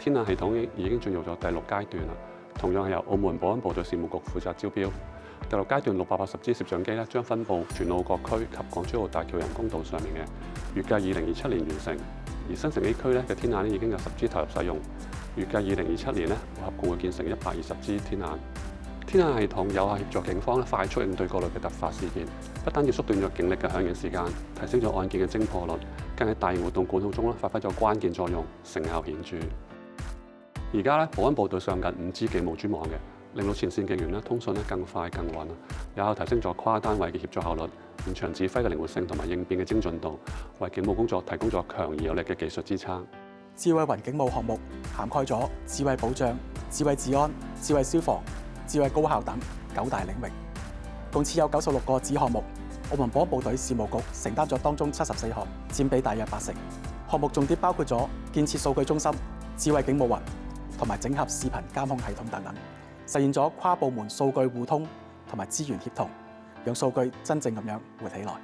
天眼系統已經進入咗第6階段啦，同樣係由澳門保安部隊事務局負責招標。第6階段680支攝像機咧，將分佈全澳各區及港珠澳大橋人工島上面嘅，預計2027年完成。而新城 A 區咧嘅天眼已經有10支投入使用，預計2027年咧合共會建成120支天眼。天眼系統有效協助警方快速應對各類嘅突發事件，不單止縮短咗警力嘅響應時間，提升咗案件嘅偵破率，更喺大型活動管控中發揮咗關鍵作用，成效顯著。而家咧，保安部隊上緊5G 技務專網嘅，令到前線警員通訊更快更穩，有效提升咗跨單位嘅協作效率、現場指揮嘅靈活性同埋應變嘅精準度，為警務工作提供咗強而有力嘅技術支撐。智慧雲警務項目涵蓋咗智慧保障、智慧治安、智慧消防、智慧高校等9大領域，共設有96個子項目。澳門保安部隊事務局承擔咗當中74項，佔比大約80%。項目重點包括咗建設數據中心、智慧警務雲同埋整合視頻監控系統等等，實現咗跨部門數據互通同埋資源協同，讓數據真正咁樣活起來。